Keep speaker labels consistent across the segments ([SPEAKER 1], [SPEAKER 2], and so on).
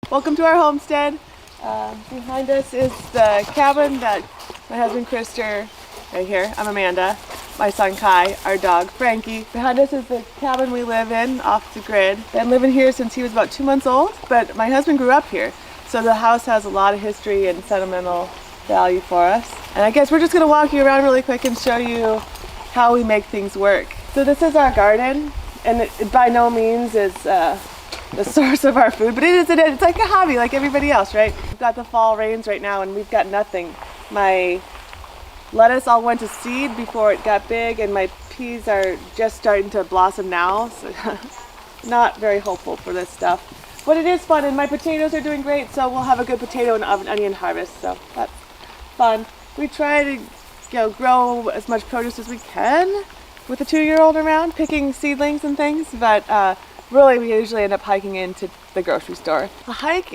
[SPEAKER 1] Welcome to our homestead. Behind us is the cabin that my husband Krister, right here, I'm Amanda, my son Kai, our dog Frankie. Behind us is the cabin we live in off the grid. Been living here since he was about 2 months old, but my husband grew up here. So the house has a lot of history and sentimental value for us. And I guess we're just gonna walk you around really quick and show you how we make things work. So this is our garden, and it by no means is the source of our food, but it's like a hobby like everybody else, right? We've got the fall rains right now and we've got nothing. My lettuce all went to seed before it got big, and my peas are just starting to blossom now, so not very hopeful for this stuff. But it is fun, and my potatoes are doing great, so we'll have a good potato and onion harvest, so that's fun. We try to grow as much produce as we can with a 2-year-old around, picking seedlings and things, but really, we usually end up hiking into the grocery store. A hike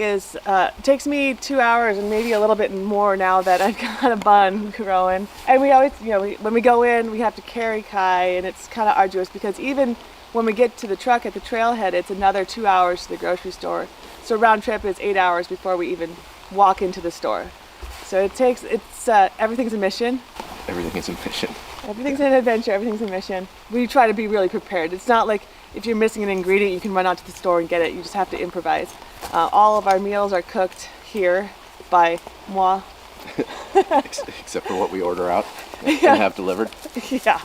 [SPEAKER 1] takes me 2 hours and maybe a little bit more now that I've got a bun growing. And we always, when we go in, we have to carry Kai, and it's kind of arduous because even when we get to the truck at the trailhead, it's another 2 hours to the grocery store. So round trip is 8 hours before we even walk into the store. So everything's a mission.
[SPEAKER 2] Everything is a mission.
[SPEAKER 1] Everything's an adventure, everything's a mission. We try to be really prepared. It's not like if you're missing an ingredient, you can run out to the store and get it. You just have to improvise. All of our meals are cooked here by moi.
[SPEAKER 2] Except for what we order out and have delivered.
[SPEAKER 1] Yeah.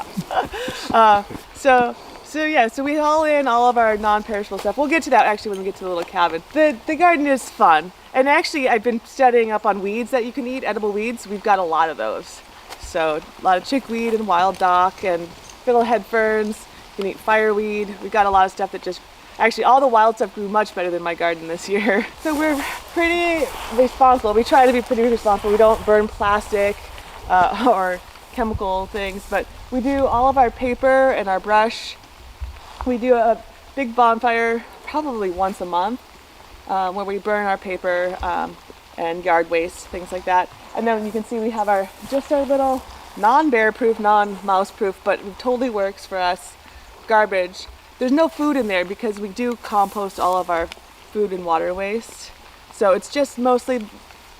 [SPEAKER 1] So we haul in all of our non-perishable stuff. We'll get to that actually when we get to the little cabin. The garden is fun. And actually, I've been studying up on weeds that you can eat, edible weeds. We've got a lot of those. So a lot of chickweed and wild dock and fiddlehead ferns. You can eat fireweed. We've got a lot of stuff that actually all the wild stuff grew much better than my garden this year. So we're pretty responsible. We try to be pretty responsible. We don't burn plastic or chemical things, but we do all of our paper and our brush. We do a big bonfire probably once a month where we burn our paper and yard waste, things like that. And then you can see we have our little non-bear proof, non-mouse proof, but it totally works for us. Garbage. There's no food in there because we do compost all of our food and water waste. So it's just mostly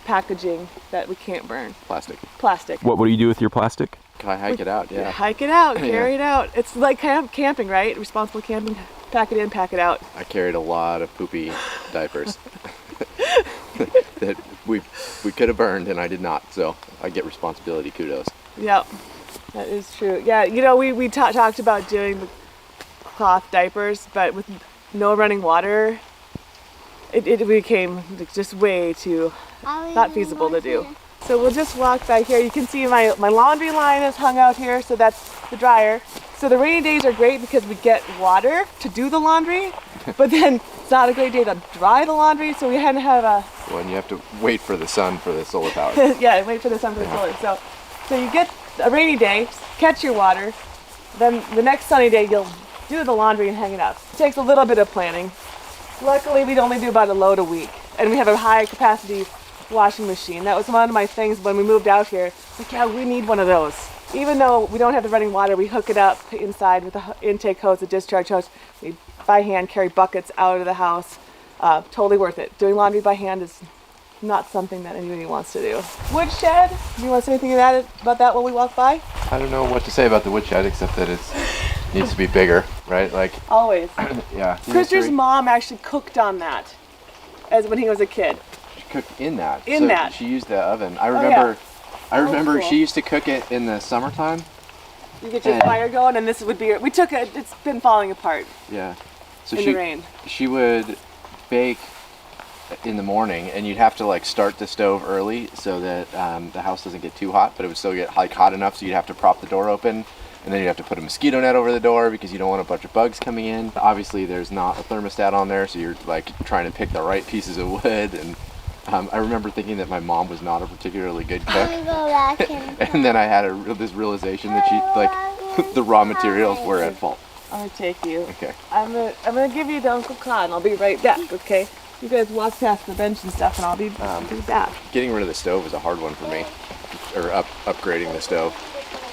[SPEAKER 1] packaging that we can't burn. Plastic.
[SPEAKER 2] What do you do with your plastic? Can I hike it out? Yeah.
[SPEAKER 1] Hike it out, carry it out. It's like camping, right? Responsible camping. Pack it in, pack it out.
[SPEAKER 2] I carried a lot of poopy diapers that we could have burned, and I did not. So I get responsibility kudos.
[SPEAKER 1] Yep, that is true. Yeah, we talked about doing the cloth diapers, but with no running water, it became just way too not feasible to do. So we'll just walk by here. You can see my laundry line is hung out here, so that's the dryer. So the rainy days are great because we get water to do the laundry, but then it's not a great day to dry the laundry, so we had to have
[SPEAKER 2] When you have to wait for the sun for the solar power.
[SPEAKER 1] Yeah, wait for the sun for the solar. So you get a rainy day, catch your water, then the next sunny day you'll do the laundry and hang it up. It takes a little bit of planning. Luckily, we'd only do about a load a week, and we have a high capacity washing machine. That was one of my things when we moved out here. Like, yeah, we need one of those. Even though we don't have the running water, we hook it up inside with the intake hose, the discharge hose. We by hand carry buckets out of the house. Totally worth it. Doing laundry by hand is not something that anybody wants to do. Woodshed, do you want to say anything about that while we walk by?
[SPEAKER 2] I don't know what to say about the woodshed except that it needs to be bigger, right? Like
[SPEAKER 1] always.
[SPEAKER 2] Yeah.
[SPEAKER 1] Krister's mom actually cooked on that when he was a kid.
[SPEAKER 2] She cooked in that.
[SPEAKER 1] That.
[SPEAKER 2] She used the oven. I remember
[SPEAKER 1] cool.
[SPEAKER 2] She used to cook it in the summertime.
[SPEAKER 1] You get your fire going, and this would be. It's been falling apart.
[SPEAKER 2] Yeah. So
[SPEAKER 1] in the rain.
[SPEAKER 2] She would bake in the morning, and you'd have to start the stove early so that the house doesn't get too hot, but it would still get hot enough, so you'd have to prop the door open, and then you'd have to put a mosquito net over the door because you don't want a bunch of bugs coming in. Obviously there's not a thermostat on there, so you're trying to pick the right pieces of wood, and I remember thinking that my mom was not a particularly good cook. And then I had this realization that the raw materials were at fault.
[SPEAKER 1] I'm gonna take you.
[SPEAKER 2] Okay.
[SPEAKER 1] I'm gonna give you to Uncle Con. I'll be right back. Okay. You guys walk past the bench and stuff, and I'll be back.
[SPEAKER 2] Getting rid of the stove was a hard one for me, or upgrading the stove.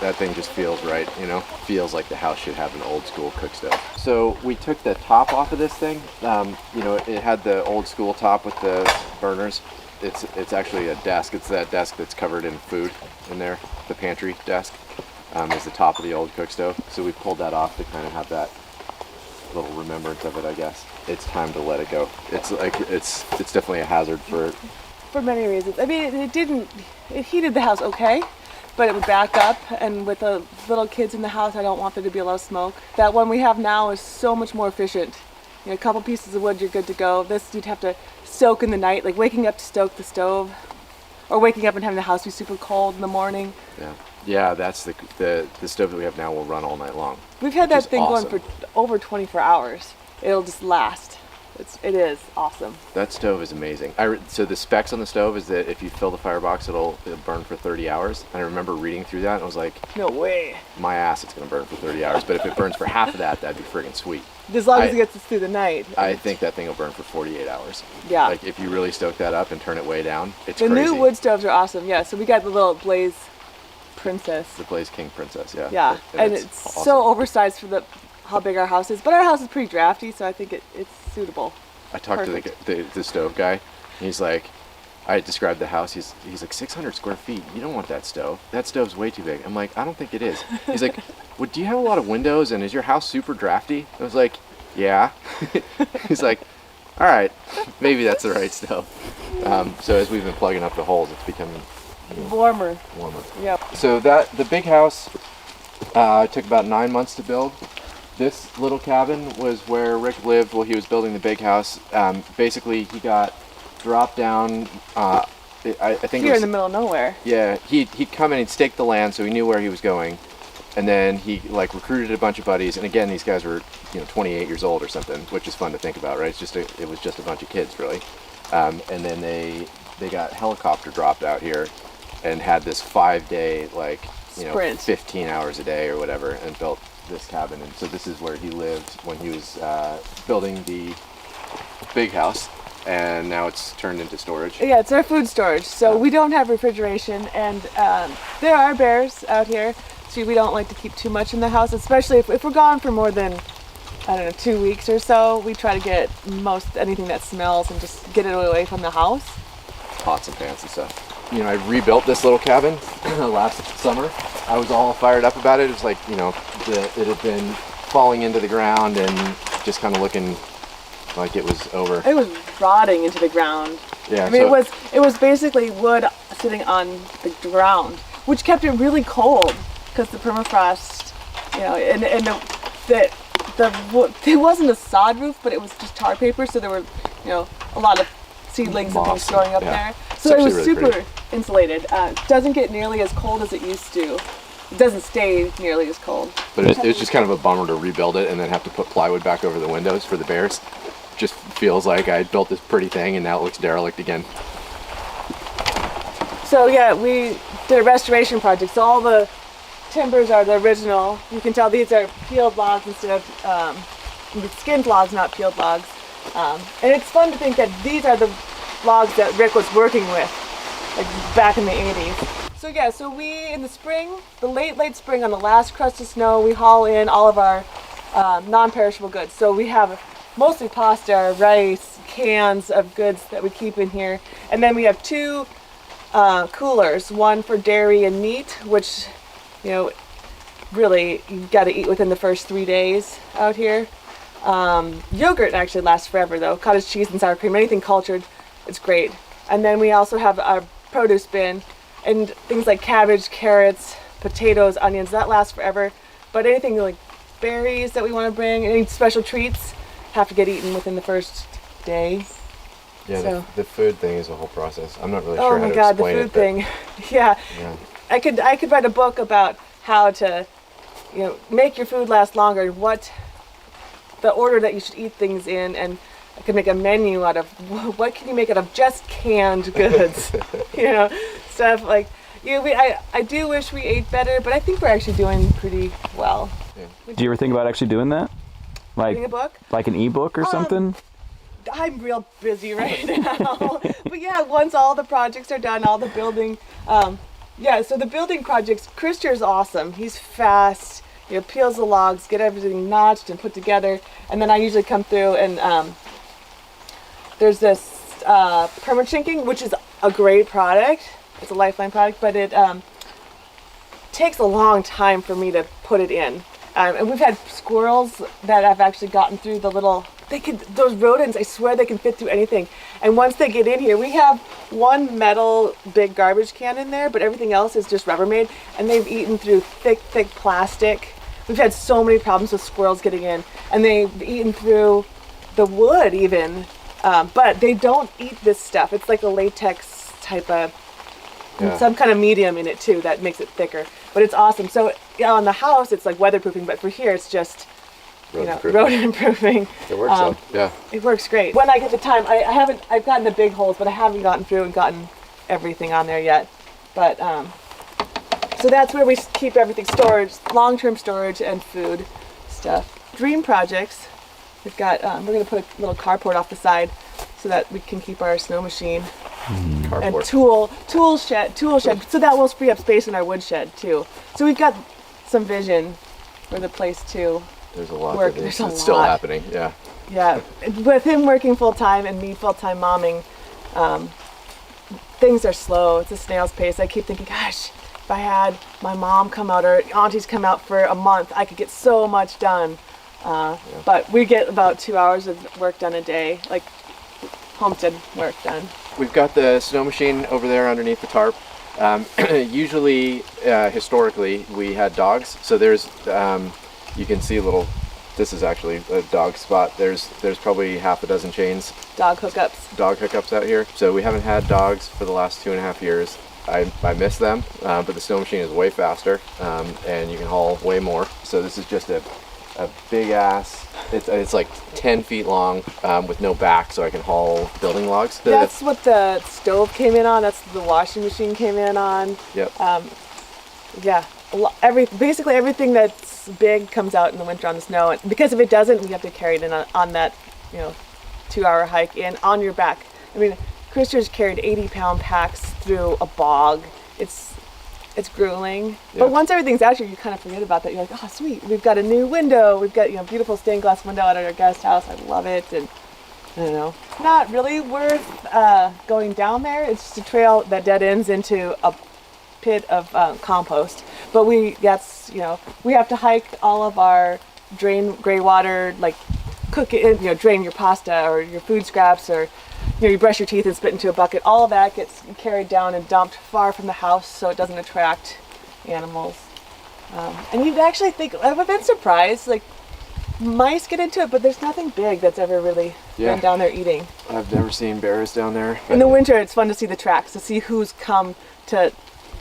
[SPEAKER 2] That thing just feels right, you know? Feels like the house should have an old school cook stove. So we took the top off of this thing. You know, it had the old school top with the burners. It's actually a desk. It's that desk that's covered in food in there. The pantry desk is the top of the old cook stove. So we pulled that off to kind of have that little remembrance of it, I guess. It's time to let it go. It's like it's definitely a hazard for
[SPEAKER 1] many reasons. I mean, it heated the house okay, but it would back up, and with the little kids in the house, I don't want there to be a lot of smoke. That one we have now is so much more efficient. You know, a couple pieces of wood, you're good to go. This, you'd have to soak in the night, like waking up to stoke the stove, or waking up and having the house be super cold in the morning.
[SPEAKER 2] Yeah, that's the stove that we have now will run all night long.
[SPEAKER 1] We've had that thing
[SPEAKER 2] awesome.
[SPEAKER 1] going for over 24 hours. It'll just last. It is awesome.
[SPEAKER 2] That stove is amazing. So the specs on the stove is that if you fill the firebox, it'll burn for 30 hours. And I remember reading through that and I was like,
[SPEAKER 1] no way.
[SPEAKER 2] My ass, it's gonna burn for 30 hours. But if it burns for half of that, that'd be friggin' sweet.
[SPEAKER 1] As long as it gets us through the night.
[SPEAKER 2] I think that thing will burn for 48 hours.
[SPEAKER 1] Yeah.
[SPEAKER 2] Like if you really stoke that up and turn it way down, it's
[SPEAKER 1] the
[SPEAKER 2] crazy.
[SPEAKER 1] new wood stoves are awesome. Yeah. So we got the little Blaze Princess.
[SPEAKER 2] The Blaze King Princess, yeah.
[SPEAKER 1] Yeah. And it's
[SPEAKER 2] awesome.
[SPEAKER 1] so oversized for how big our house is. But our house is pretty drafty, so I think it's suitable.
[SPEAKER 2] I talked to the stove guy. And he's like, I described the house. He's like 600 square feet. You don't want that stove. That stove's way too big. I'm like, I don't think it is. He's like, well, do you have a lot of windows and is your house super drafty? I was like, yeah. He's like, all right, maybe that's the right stove. So as we've been plugging up the holes, it's becoming
[SPEAKER 1] warmer.
[SPEAKER 2] Yep. So the big house took about 9 months to build. This little cabin was where Rick lived while he was building the big house. Basically, he got dropped down. I think
[SPEAKER 1] here in the middle of nowhere.
[SPEAKER 2] Yeah, he'd come in and stake the land, so he knew where he was going, and then he like recruited a bunch of buddies. And again, these guys were 28 years old or something, which is fun to think about, right? It was just a bunch of kids, really. And then they got helicopter dropped out here, and had this 5-day
[SPEAKER 1] sprint.
[SPEAKER 2] 15 hours a day or whatever, and built this cabin. And so this is where he lived when he was building the big house, and now it's turned into storage.
[SPEAKER 1] Yeah, it's our food storage. So we don't have refrigeration, and there are bears out here, so we don't like to keep too much in the house, especially if we're gone for more than, I don't know, 2 weeks or so. We try to get anything that smells and just get it away from the house.
[SPEAKER 2] Pots and pans and stuff. I rebuilt this little cabin last summer. I was all fired up about it. It was like, it had been falling into the ground and just kind of looking like it was over.
[SPEAKER 1] It was rotting into the ground.
[SPEAKER 2] Yeah.
[SPEAKER 1] I mean, it was basically wood sitting on the ground, which kept it really cold because the permafrost, and the wood, it wasn't a sod roof, but it was just tar paper, so there were, a lot of seedlings and things growing up there. So it was really super insulated. Doesn't get nearly as cold as it used to. It doesn't stay nearly as cold.
[SPEAKER 2] But it's just kind of a bummer to rebuild it and then have to put plywood back over the windows for the bears. Just feels like I built this pretty thing and now it looks derelict again.
[SPEAKER 1] So yeah, we did a restoration project. So all the timbers are the original. You can tell these are peeled logs instead of skinned logs, not peeled logs. And it's fun to think that these are the logs that Rick was working with, like back in the 80s. So yeah, so we, in the spring, the late spring, on the last crust of snow, we haul in all of our non-perishable goods. So we have mostly pasta, rice, cans of goods that we keep in here. And then we have 2 coolers, one for dairy and meat, which, really you've got to eat within the first 3 days out here. Yogurt actually lasts forever though. Cottage cheese and sour cream, anything cultured, it's great. And then we also have our produce bin and things like cabbage, carrots, potatoes, onions, that lasts forever. But anything like berries that we want to bring, any special treats, have to get eaten within the first day.
[SPEAKER 2] Yeah,
[SPEAKER 1] so.
[SPEAKER 2] The food thing is a whole process. I'm not really sure how to explain it. Oh my God,
[SPEAKER 1] the food thing. Yeah. I could write a book about how to, make your food last longer, what the order that you should eat things in, and I could make a menu out of what can you make out of just canned goods, stuff like. I do wish we ate better, but I think we're actually doing pretty well.
[SPEAKER 3] Yeah. Do you ever think about actually doing that?
[SPEAKER 1] Reading a book?
[SPEAKER 3] Like an ebook or something?
[SPEAKER 1] I'm real busy right now. But yeah, once all the projects are done, all the building, Yeah, so the building projects, Krister's awesome. He's fast, peels the logs, get everything notched and put together. And then I usually come through and there's this permachinking, which is a great product. It's a lifeline product, but it takes a long time for me to put it in. And we've had squirrels that I've actually gotten through those rodents, I swear they can fit through anything. And once they get in here, we have one metal big garbage can in there, but everything else is just Rubbermaid, and they've eaten through thick plastic. We've had so many problems with squirrels getting in, and they've eaten through the wood even, but they don't eat this stuff. It's like a latex type of, some kind of medium in it too that makes it thicker, but it's awesome. So on the house, it's like weatherproofing, but for here, it's just rodent proofing.
[SPEAKER 2] It works though. Yeah.
[SPEAKER 1] It works great. When I get the time, I've gotten the big holes, but I haven't gotten through and gotten everything on there yet. But so that's where we keep everything storage, long-term storage and food stuff. Dream projects. We've got we're gonna put a little carport off the side so that we can keep our snow machine and tool shed. So that will free up space in our woodshed too. So we've got some vision for the place too.
[SPEAKER 2] There's a lot.
[SPEAKER 1] There's a lot.
[SPEAKER 2] Still happening. Yeah.
[SPEAKER 1] Yeah, with him working full time and me full time momming, things are slow. It's a snail's pace. I keep thinking, gosh, if I had my mom come out or aunties come out for a month, I could get so much done. But we get about 2 hours of work done a day, like homestead work done.
[SPEAKER 2] We've got the snow machine over there underneath the tarp. Usually, historically, we had dogs. So there's, you can see this is actually a dog spot. There's probably half a dozen chains.
[SPEAKER 1] Dog hookups
[SPEAKER 2] out here. So we haven't had dogs for the last 2.5 years. I miss them, but the snow machine is way faster, and you can haul way more. So this is just a big ass, it's like 10 feet long with no back, so I can haul building logs.
[SPEAKER 1] That's what the stove came in on, that's the washing machine came in on.
[SPEAKER 2] Yep.
[SPEAKER 1] Yeah, basically everything that's big comes out in the winter on the snow, and because if it doesn't, we have to carry it in on that 2-hour hike in on your back. I mean, Krister's carried 80-pound packs through a bog. It's grueling. Yep. But once everything's out here, you kind of forget about that. You're like, oh, sweet. We've got a new window. We've got beautiful stained glass window at our guest house. I love it. And I don't know. It's not really worth going down there. It's just a trail that dead ends into a pit of compost. But we have to hike all of our gray water, like cook it, drain your pasta or your food scraps, or you brush your teeth and spit into a bucket. All of that gets carried down and dumped far from the house so it doesn't attract animals. And you'd actually think, I've been surprised, like mice get into it, but there's nothing big that's ever really been down there eating.
[SPEAKER 2] I've never seen bears down there.
[SPEAKER 1] In the winter, it's fun to see the tracks, to see who's come to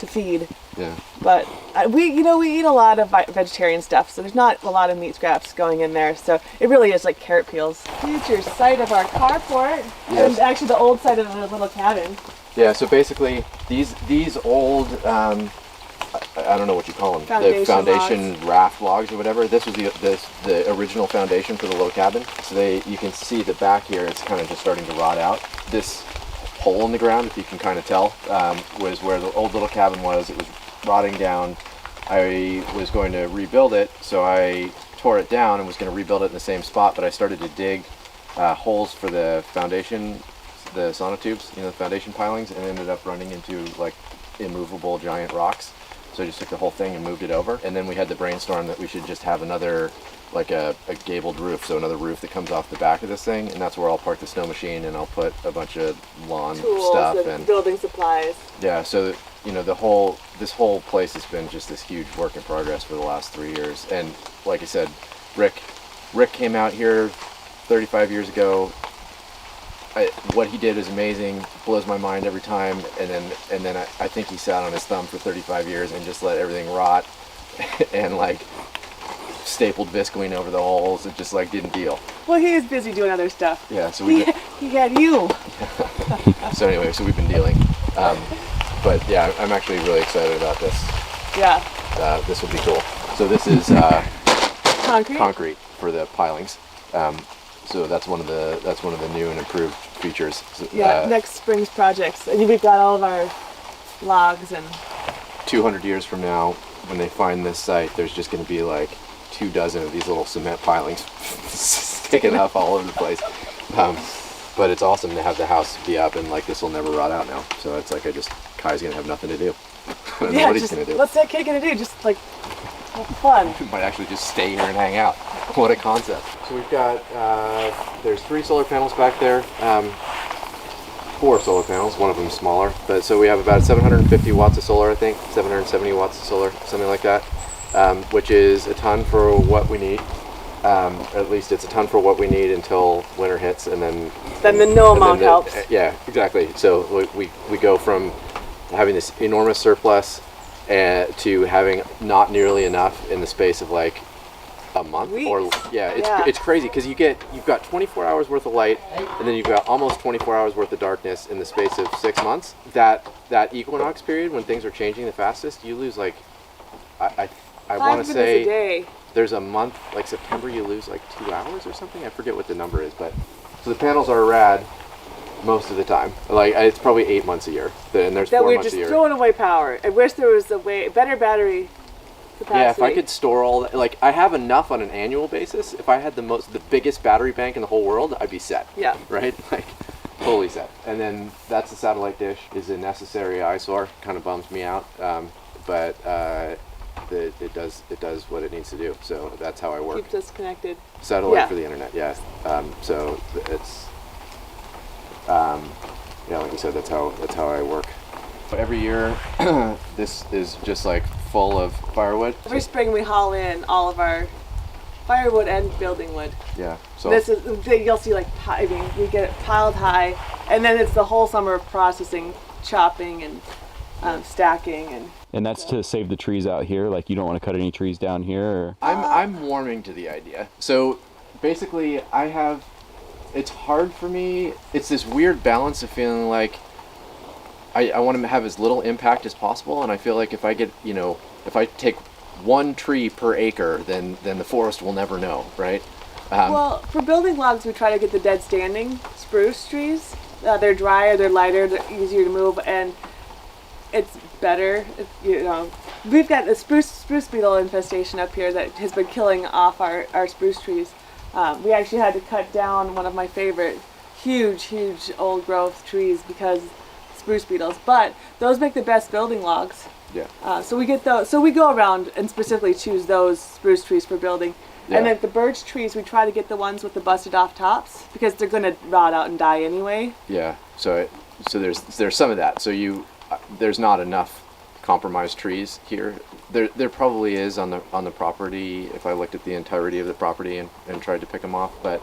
[SPEAKER 1] feed.
[SPEAKER 2] Yeah.
[SPEAKER 1] But we eat a lot of vegetarian stuff, so there's not a lot of meat scraps going in there. So it really is like carrot peels. Future site of our carport, and actually the old site of the little cabin.
[SPEAKER 2] Yeah. So basically, these old, I don't know what you call them, the foundation logs. Raft logs or whatever. This was the original foundation for the little cabin. So you can see the back here. It's kind of just starting to rot out. This hole in the ground, if you can kind of tell, was where the old little cabin was. It was rotting down. I was going to rebuild it, so I tore it down and was going to rebuild it in the same spot, but I started to dig holes for the foundation, the sauna tubes, the foundation pilings, and ended up running into like immovable giant rocks. So I just took the whole thing and moved it over, and then we had the brainstorm that we should just have another, like a gabled roof, so another roof that comes off the back of this thing, and that's where I'll park the snow machine, and I'll put a bunch of lawn
[SPEAKER 1] tools
[SPEAKER 2] stuff
[SPEAKER 1] and building supplies.
[SPEAKER 2] Yeah, so this whole place has been just this huge work in progress for the last 3 years. And like I said, Rick came out here 35 years ago. What he did is amazing, blows my mind every time. And then I think he sat on his thumb for 35 years and just let everything rot and like stapled visqueen over the holes. It just like didn't deal.
[SPEAKER 1] Well, he is busy doing other stuff.
[SPEAKER 2] Yeah, so
[SPEAKER 1] he had you.
[SPEAKER 2] So anyway, so we've been dealing. But yeah, I'm actually really excited about this.
[SPEAKER 1] Yeah.
[SPEAKER 2] This will be cool. So this is concrete for the pilings. So that's one of the new and improved features.
[SPEAKER 1] So, next spring's projects, and we've got all of our logs and
[SPEAKER 2] 200 years from now, when they find this site, there's just going to be like 24 of these little cement pilings sticking up all over the place. But it's awesome to have the house be up, and like this will never rot out now. So it's like Kai's going to have nothing to do. I don't know what he's going to do.
[SPEAKER 1] What's that kid going to do? Just like have fun.
[SPEAKER 2] He might actually just stay here and hang out. What a concept. So we've got, there's 3 solar panels back there. 4 solar panels, one of them smaller. But so we have about 750 watts of solar, I think, 770 watts of solar, something like that, which is a ton for what we need. At least it's a ton for what we need until winter hits, and then
[SPEAKER 1] the no amount helps.
[SPEAKER 2] Yeah, exactly. So we go from having this enormous surplus to having not nearly enough in the space of like a month.
[SPEAKER 1] Weeks.
[SPEAKER 2] Or it's crazy because you've got 24 hours worth of light, and then you've got almost 24 hours worth of darkness in the space of 6 months. That equinox period when things are changing the fastest, you lose like I want to say
[SPEAKER 1] a day.
[SPEAKER 2] There's a month like September, you lose like 2 hours or something. I forget what the number is, but so the panels are rad most of the time. Like it's probably 8 months a year, and there's 4
[SPEAKER 1] we're
[SPEAKER 2] months
[SPEAKER 1] just
[SPEAKER 2] a year.
[SPEAKER 1] throwing away power. I wish there was better battery capacity.
[SPEAKER 2] Yeah, if I could store all that, like I have enough on an annual basis. If I had the biggest battery bank in the whole world, I'd be set.
[SPEAKER 1] Yeah.
[SPEAKER 2] Right? Like totally set. And then that's the satellite dish is a necessary eyesore. Kind of bums me out, but it does what it needs to do. So that's how I work.
[SPEAKER 1] Keeps us connected.
[SPEAKER 2] Satellite for the internet, yeah. So it's like you said, that's how I work. Every year, this is just like full of firewood.
[SPEAKER 1] Every spring we haul in all of our firewood and building wood.
[SPEAKER 2] Yeah. So
[SPEAKER 1] This is you'll see like we get it piled high, and then it's the whole summer of processing, chopping, and stacking
[SPEAKER 3] And that's to save the trees out here. Like you don't want to cut any trees down here. Or...
[SPEAKER 2] I'm warming to the idea. So basically, it's hard for me. It's this weird balance of feeling like I want to have as little impact as possible, and I feel like if I take 1 tree per acre, then the forest will never know, right?
[SPEAKER 1] well, for building logs, we try to get the dead standing spruce trees. They're drier, they're lighter, they're easier to move, and it's better. We've got a spruce beetle infestation up here that has been killing off our spruce trees. We actually had to cut down one of my favorite huge old growth trees because spruce beetles, but those make the best building logs.
[SPEAKER 2] Yeah.
[SPEAKER 1] So we get those. So we go around and specifically choose those spruce trees for building.
[SPEAKER 2] Yeah.
[SPEAKER 1] And then the birch trees, we try to get the ones with the busted off tops because they're going to rot out and die anyway.
[SPEAKER 2] Yeah. So there's some of that. So there's not enough compromised trees here. There probably is on the property if I looked at the entirety of the property and tried to pick them off, but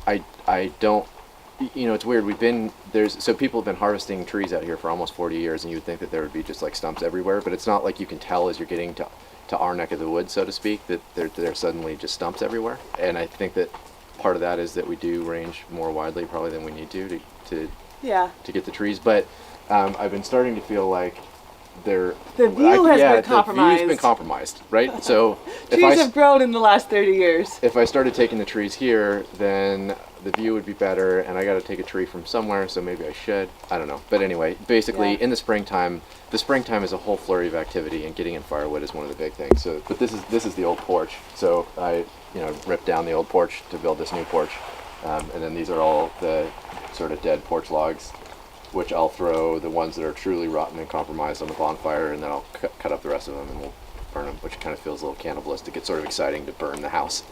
[SPEAKER 2] I don't. It's weird. So people have been harvesting trees out here for almost 40 years, and you would think that there would be just like stumps everywhere, but it's not like you can tell as you're getting to our neck of the woods, so to speak, that there suddenly just stumps everywhere. And I think that part of that is that we do range more widely probably than we need to get the trees. But I've been starting to feel like the view has been compromised, right? So
[SPEAKER 1] trees have grown in the last 30 years.
[SPEAKER 2] If I started taking the trees here, then the view would be better, and I got to take a tree from somewhere, so maybe I should. I don't know. But anyway, basically, in the springtime is a whole flurry of activity, and getting in firewood is one of the big things. So, but this is the old porch. So I ripped down the old porch to build this new porch, and then these are all the sort of dead porch logs, which I'll throw the ones that are truly rotten and compromised on the bonfire, and then I'll cut up the rest of them and we'll burn them, which kind of feels a little cannibalistic. It's sort of exciting to burn the house.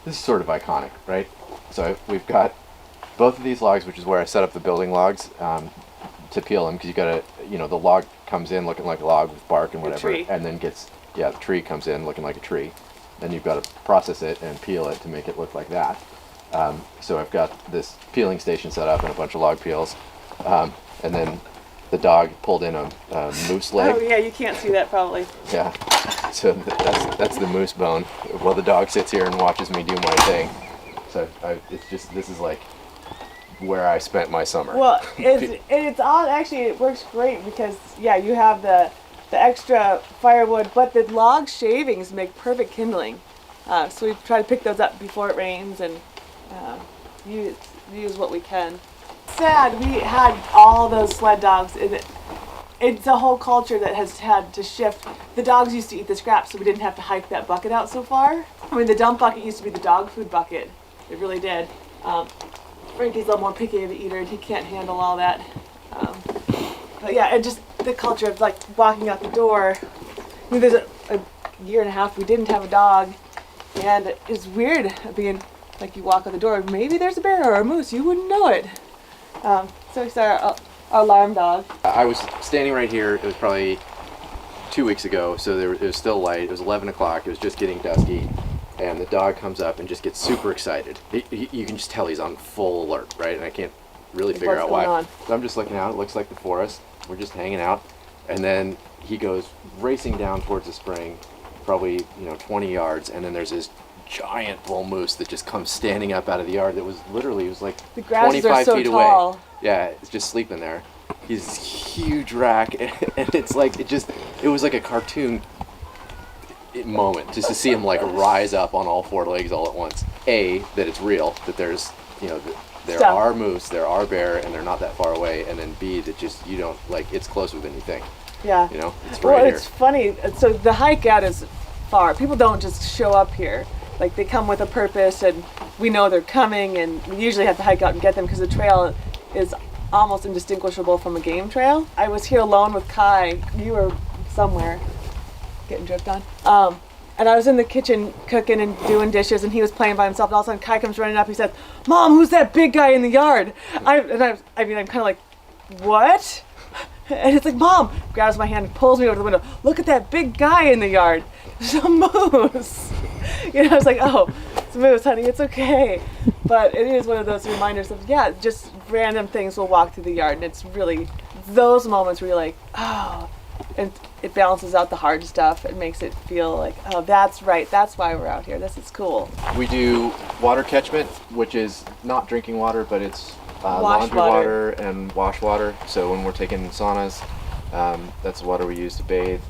[SPEAKER 2] This is sort of iconic, right? So we've got both of these logs, which is where I set up the building logs to peel them, because you got to, the log comes in looking like a log with bark and whatever, and then the tree comes in looking like a tree. Then you've got to process it and peel it to make it look like that. So I've got this peeling station set up and a bunch of log peels, and then the dog pulled in a moose leg.
[SPEAKER 1] Oh yeah, you can't see that probably.
[SPEAKER 2] Yeah, so that's the moose bone. Well, the dog sits here and watches me do my thing. So this is like where I spent my summer.
[SPEAKER 1] Well, it's all actually, it works great because you have the extra firewood, but the log shavings make perfect kindling. So we try to pick those up before it rains and use what we can. Sad, we had all those sled dogs it's a whole culture that has had to shift. The dogs used to eat the scraps, so we didn't have to hike that bucket out so far. I mean, the dump bucket used to be the dog food bucket. It really did. Frankie's a little more picky of an eater, and he can't handle all that. But yeah, and just the culture of like walking out the door. I mean, there's a year and a half we didn't have a dog, and it's weird being like you walk out the door, maybe there's a bear or a moose, you wouldn't know it. So we saw our alarm dog.
[SPEAKER 2] I was standing right here. It was probably 2 weeks ago, so it was still light. It was 11 o'clock. It was just getting dusky, and the dog comes up and just gets super excited. You can just tell he's on full alert, right? And I can't really figure out why. So I'm just looking out. It looks like the forest. We're just hanging out, and then he goes racing down towards the spring, probably 20 yards, and then there's this giant bull moose that just comes standing up out of the yard. That was literally, it was like
[SPEAKER 1] the grasses
[SPEAKER 2] 25
[SPEAKER 1] are so
[SPEAKER 2] feet
[SPEAKER 1] tall.
[SPEAKER 2] away. Yeah, it's just sleeping there. He's this huge rack, and it's like it was like a cartoon moment just to see him like rise up on all four legs all at once. A, that it's real, that there's there
[SPEAKER 1] Stuff.
[SPEAKER 2] are moose, there are bear, and they're not that far away. And then B, that just you don't like it's closer than you think.
[SPEAKER 1] Yeah.
[SPEAKER 2] It's
[SPEAKER 1] Well,
[SPEAKER 2] right
[SPEAKER 1] it's
[SPEAKER 2] here.
[SPEAKER 1] funny. So the hike out is far. People don't just show up here. Like they come with a purpose, and we know they're coming, and we usually have to hike out and get them because the trail is almost indistinguishable from a game trail. I was here alone with Kai. You were somewhere getting dripped on. And I was in the kitchen cooking and doing dishes, and he was playing by himself. And all of a sudden, Kai comes running up. He says, "Mom, who's that big guy in the yard?" I'm kind of like, "What?" And it's like, "Mom," grabs my hand and pulls me over the window. "Look at that big guy in the yard. There's a moose." I was like, "Oh, it's a moose, honey. It's okay." But it is one of those reminders of, just random things will walk through the yard. And it's really those moments where you're like, oh, and it balances out the hard stuff. It makes it feel like, oh, that's right. That's why we're out here. This is cool.
[SPEAKER 2] We do water catchment, which is not drinking water, but it's
[SPEAKER 1] Wash
[SPEAKER 2] laundry
[SPEAKER 1] water.
[SPEAKER 2] water and wash water. So when we're taking saunas, that's the water we use to bathe,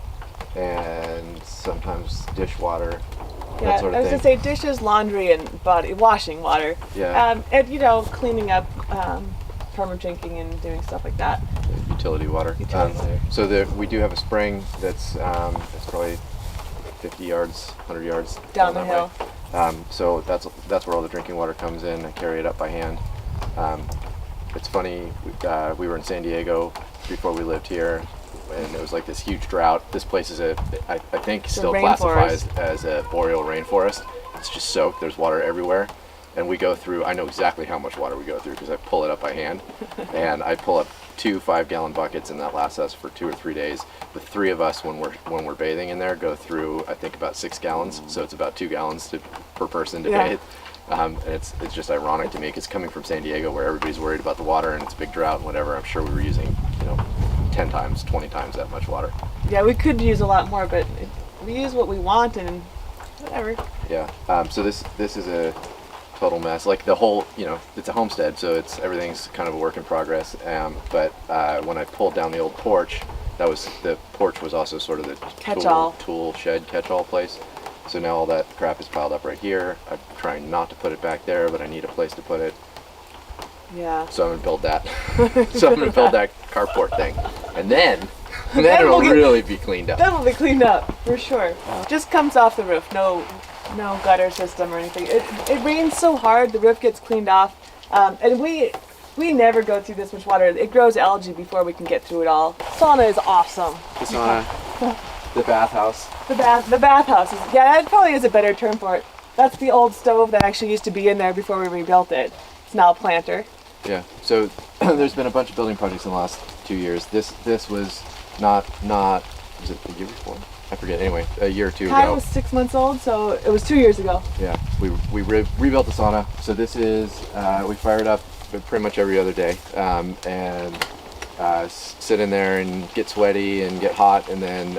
[SPEAKER 2] and sometimes dishwater, that sort
[SPEAKER 1] I
[SPEAKER 2] of
[SPEAKER 1] was
[SPEAKER 2] thing.
[SPEAKER 1] gonna say dishes, laundry, and body washing water.
[SPEAKER 2] Yeah.
[SPEAKER 1] And cleaning up, perma drinking and doing stuff like that.
[SPEAKER 2] Utility water.
[SPEAKER 1] Utility water.
[SPEAKER 2] So we do have a spring that's it's probably 50 yards, 100 yards
[SPEAKER 1] Down the
[SPEAKER 2] that
[SPEAKER 1] hill.
[SPEAKER 2] way. So that's where all the drinking water comes in. I carry it up by hand. It's funny. We were in San Diego before we lived here, and it was like this huge drought. This place is I think still classified as a boreal rainforest. It's just soaked. There's water everywhere. And we go through, I know exactly how much water we go through because I pull it up by hand. And I pull up 2 5-gallon buckets, and that lasts us for 2 or 3 days. The 3 of us, when we're bathing in there, go through, I think, about 6 gallons. So it's about 2 gallons per person to bathe. And it's just ironic to me because coming from San Diego where everybody's worried about the water and it's a big drought and whatever, I'm sure we were using, 10 times, 20 times that much water.
[SPEAKER 1] Yeah, we could use a lot more, but we use what we want and whatever.
[SPEAKER 2] Yeah. So this is a total mess. Like the whole, it's a homestead, so everything's kind of a work in progress. But when I pulled down the old porch, the porch was also sort of the
[SPEAKER 1] Catch-all.
[SPEAKER 2] tool shed catch-all place. So now all that crap is piled up right here. I'm trying not to put it back there, but I need a place to put it.
[SPEAKER 1] Yeah.
[SPEAKER 2] So I'm gonna build that. So I'm gonna build that carport thing, and then it'll
[SPEAKER 1] we'll
[SPEAKER 2] really be cleaned up.
[SPEAKER 1] That'll be cleaned up for sure. Just comes off the roof. No gutter system or anything. It rains so hard, the roof gets cleaned off, and we never go through this much water. It grows algae before we can get through it all. Sauna is awesome.
[SPEAKER 2] The sauna, the bathhouse.
[SPEAKER 1] The bathhouse is, that probably is a better term for it. That's the old stove that actually used to be in there before we rebuilt it. It's now a planter.
[SPEAKER 2] Yeah. So there's been a bunch of building projects in the last 2 years. This was not was it the year before? I forget. Anyway, a year or two
[SPEAKER 1] Kai
[SPEAKER 2] ago.
[SPEAKER 1] was 6 months old, so it was 2 years ago.
[SPEAKER 2] Yeah. We rebuilt the sauna. So this is we fire it up pretty much every other day, and sit in there and get sweaty and get hot, and then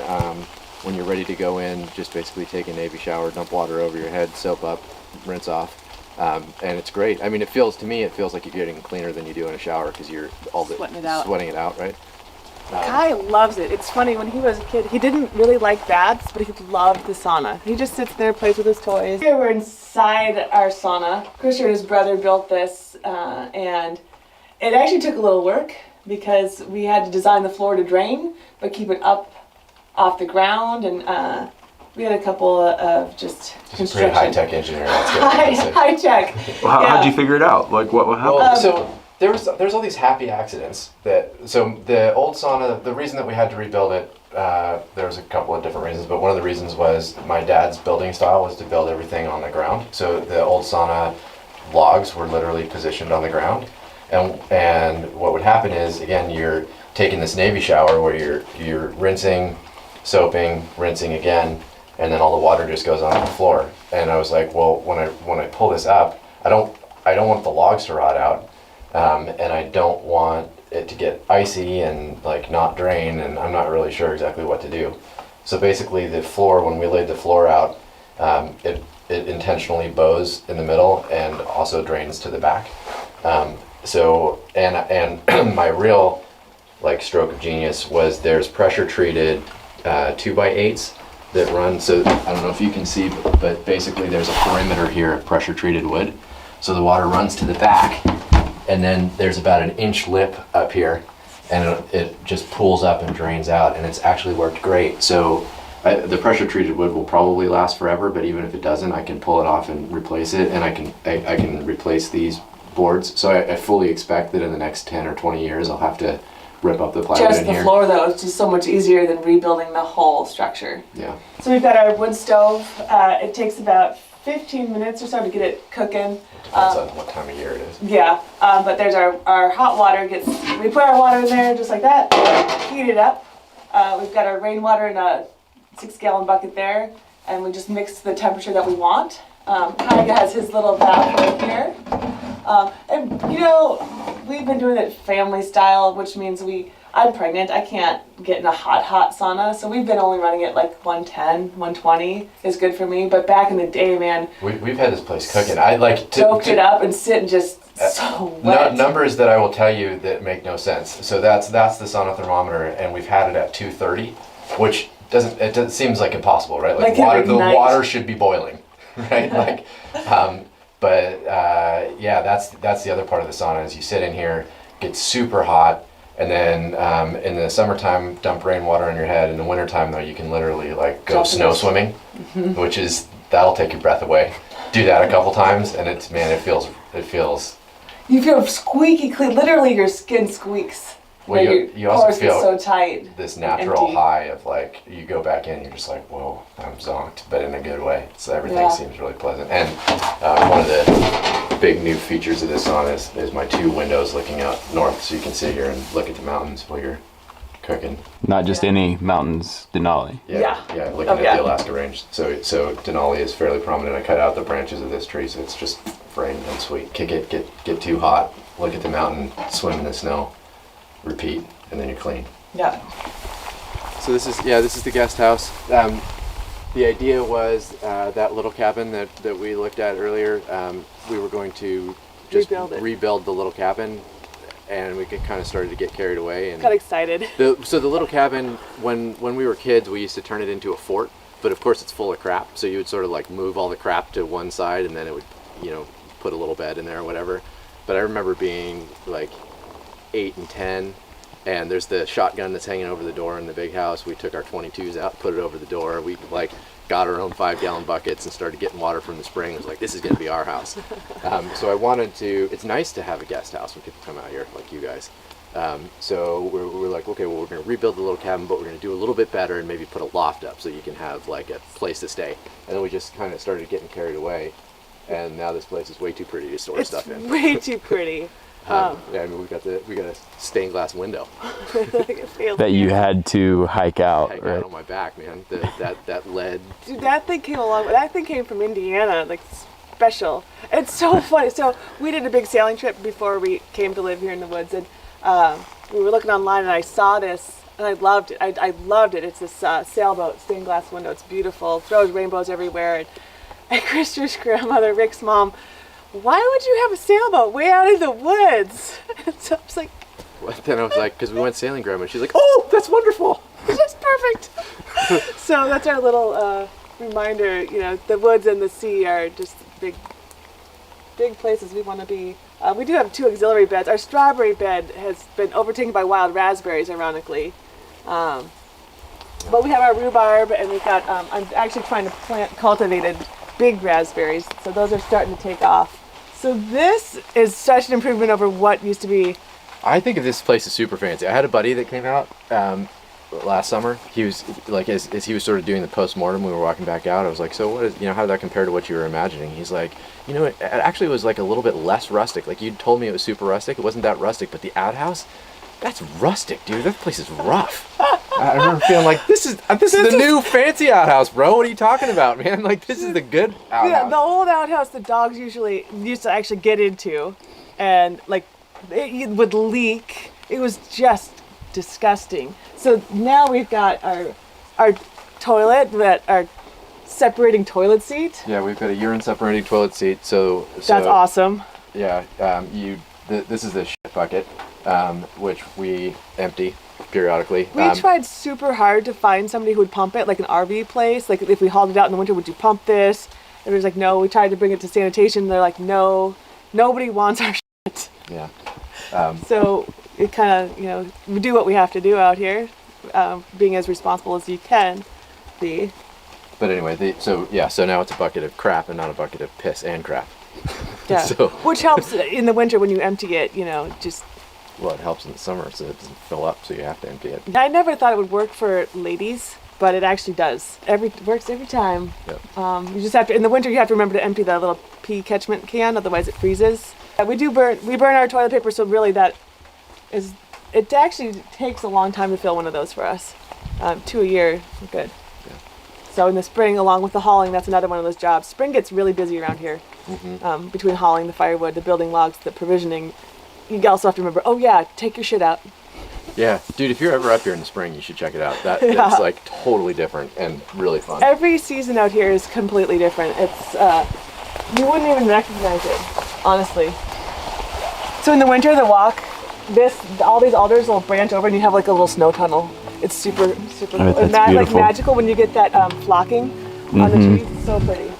[SPEAKER 2] when you're ready to go in, just basically take a Navy shower, dump water over your head, soap up, rinse off. And it's great. I mean, it feels like you're getting cleaner than you do in a shower because you're
[SPEAKER 1] Sweating it out.
[SPEAKER 2] sweating it out, right?
[SPEAKER 1] Kai loves it. It's funny, when he was a kid, he didn't really like baths, but he loved the sauna. He just sits there, plays with his toys. Here we're inside our sauna. Christian and his brother built this, and it actually took a little work. because we had to design the floor to drain, but keep it up off the ground, and we had a couple of just
[SPEAKER 2] pretty high-tech engineering. That's good.
[SPEAKER 1] high tech.
[SPEAKER 3] Well, how'd you figure it out? Like what happened?
[SPEAKER 2] Well, so there's all these happy accidents so the old sauna, the reason that we had to rebuild it, there was a couple of different reasons, but one of the reasons was my dad's building style was to build everything on the ground. So the old sauna logs were literally positioned on the ground, and what would happen is, again, you're taking this Navy shower where you're rinsing, soaping, rinsing again, and then all the water just goes onto the floor. And I was like, well, when I pull this up, I don't want the logs to rot out, and I don't want it to get icy and like not drain, and I'm not really sure exactly what to do. So basically the floor, when we laid the floor out, it intentionally bows in the middle and also drains to the back. So my real like stroke of genius was there's pressure treated 2x8s that run. So I don't know if you can see, but basically there's a perimeter here of pressure treated wood. So the water runs to the back, and then there's about an inch lip up here, and it just pools up and drains out, and it's actually worked great. So the pressure treated wood will probably last forever, but even if it doesn't, I can pull it off and replace it, and I can replace these boards. So I fully expect that in the next 10 or 20 years I'll have to rip up the plywood
[SPEAKER 1] Just
[SPEAKER 2] in
[SPEAKER 1] the
[SPEAKER 2] here.
[SPEAKER 1] floor, though, it's just so much easier than rebuilding the whole structure.
[SPEAKER 2] Yeah.
[SPEAKER 1] So we've got our wood stove. It takes about 15 minutes or so to get it cooking.
[SPEAKER 2] Depends on what time of year it is.
[SPEAKER 1] Yeah, but there's our hot water we put our water in there just like that, heat it up. We've got our rainwater in a 6-gallon bucket there, and we just mix the temperature that we want. Kaiga has his little bath right here. And you know, we've been doing it family style, which means I'm pregnant, I can't get in a hot sauna, so we've been only running it like 110, 120 is good for me. But back in the day, man,
[SPEAKER 2] We've had this place cooking. I like to
[SPEAKER 1] soaked it up and sit and just so wet.
[SPEAKER 2] numbers that I will tell you that make no sense. So that's the sauna thermometer, and we've had it at 230, which seems like impossible, right? Like the water should be boiling, right? Like, yeah, that's the other part of the sauna is you sit in here, gets super hot, and then in the summertime dump rainwater on your head. In the wintertime though, you can literally like go snow swimming, that'll take your breath away. Do that a couple times, and it feels.
[SPEAKER 1] You feel squeaky clean. Literally, your skin squeaks.
[SPEAKER 2] Well, you also feel
[SPEAKER 1] so tight.
[SPEAKER 2] this natural
[SPEAKER 1] empty.
[SPEAKER 2] high of like, you go back in, you're just like, whoa, I'm zonked, but in a good way. So everything
[SPEAKER 1] Yeah.
[SPEAKER 2] seems really pleasant. And one of the big new features of this sauna is my 2 windows looking out north, so you can sit here and look at the mountains while you're cooking.
[SPEAKER 3] Not just any mountains, Denali.
[SPEAKER 1] Yeah.
[SPEAKER 2] Looking at the Alaska range. So Denali is fairly prominent. I cut out the branches of this tree, so it's just framed and sweet. Kick it, get too hot, look at the mountain, swim in the snow, repeat, and then you're clean.
[SPEAKER 1] Yeah.
[SPEAKER 2] So this is the guest house. The idea was that little cabin that we looked at earlier. We were going to just rebuild the little cabin, and we kind of started to get carried away and
[SPEAKER 1] Got excited.
[SPEAKER 2] So the little cabin, when we were kids, we used to turn it into a fort, but of course it's full of crap. So you would sort of like move all the crap to one side, and then it would, put a little bed in there or whatever. But I remember being like 8 and 10, and there's the shotgun that's hanging over the door in the big house. We took our 22s out, put it over the door. We like got our own 5-gallon buckets and started getting water from the spring. It was like, this is going to be our house. So I wanted to. It's nice to have a guest house when people come out here, like you guys. So we're like, okay, well, we're going to rebuild the little cabin, but we're going to do a little bit better and maybe put a loft up so you can have like a place to stay. And then we just kind of started getting carried away, and now this place is way too pretty to store stuff in.
[SPEAKER 1] Way too pretty.
[SPEAKER 2] Yeah, I mean, we got a stained glass window
[SPEAKER 3] That you had to hike out,
[SPEAKER 2] hanging
[SPEAKER 3] right?
[SPEAKER 2] out on my back, man. That lead.
[SPEAKER 1] Dude, that thing came along. That thing came from Indiana, like special. It's so funny. So we did a big sailing trip before we came to live here in the woods, and we were looking online, and I saw this, and I loved it. I loved it. It's this sailboat, stained glass window. It's beautiful. Throws rainbows everywhere. And Krister's grandmother, Rick's mom, why would you have a sailboat way out in the woods? And so I was like,
[SPEAKER 2] Then I was like, because we went sailing, Grandma. She's like, oh, that's wonderful.
[SPEAKER 1] that's perfect. So that's our little reminder. The woods and the sea are just big places we want to be We do have 2 auxiliary beds. Our strawberry bed has been overtaken by wild raspberries, ironically. But we have our rhubarb, and we've got, I'm actually trying to plant cultivated big raspberries, so those are starting to take off. So this is such an improvement over what used to be.
[SPEAKER 2] I think of this place as super fancy. I had a buddy that came out last summer. He was like, as he was sort of doing the post-mortem, we were walking back out. I was like, so what is, how did that compare to what you were imagining? He's like, it actually was like a little bit less rustic. Like you told me it was super rustic. It wasn't that rustic, but the outhouse, that's rustic, dude. That place is rough. I remember feeling like this is the new fancy outhouse, bro. What are you talking about, man? Like this is the good outhouse.
[SPEAKER 1] Yeah, the old outhouse the dogs usually used to actually get into, and like it would leak. It was just disgusting. So now we've got our toilet, our separating toilet seat.
[SPEAKER 2] Yeah, we've got a urine separating toilet seat. So
[SPEAKER 1] that's awesome.
[SPEAKER 2] Yeah, this is the shit bucket, which we empty periodically.
[SPEAKER 1] We tried super hard to find somebody who would pump it, like an RV place. Like if we hauled it out in the winter, would you pump this? And it was like, no. We tried to bring it to sanitation. They're like, no, nobody wants our shit.
[SPEAKER 2] Yeah.
[SPEAKER 1] So it kind of, we do what we have to do out here, being as responsible as you can be.
[SPEAKER 2] But anyway, so now it's a bucket of crap and not a bucket of piss and crap.
[SPEAKER 1] Yeah. Which helps in the winter when you empty it, just.
[SPEAKER 2] Well, it helps in the summer so it doesn't fill up, so you have to empty it.
[SPEAKER 1] I never thought it would work for ladies, but it actually does. It works every time.
[SPEAKER 2] Yep.
[SPEAKER 1] You just have to, in the winter, you have to remember to empty the little pea catchment can, otherwise it freezes. We burn our toilet paper, so really it actually takes a long time to fill one of those for us. 2 a year, we're good.
[SPEAKER 2] Yeah.
[SPEAKER 1] So in the spring, along with the hauling, that's another one of those jobs. Spring gets really busy around here. Mm-hmm. Between hauling the firewood, the building logs, the provisioning. You also have to remember, take your shit out.
[SPEAKER 2] Yeah, dude, if you're ever up here in the spring, you should check it out. That's like totally different and really fun.
[SPEAKER 1] Every season out here is completely different. It's, you wouldn't even recognize it, honestly. So in the winter, the walk, all these alders will branch over and you have like a little snow tunnel. It's super, super cool.
[SPEAKER 3] That's
[SPEAKER 1] Isn't that like
[SPEAKER 3] beautiful.
[SPEAKER 1] magical when you get that flocking on the trees? It's so pretty.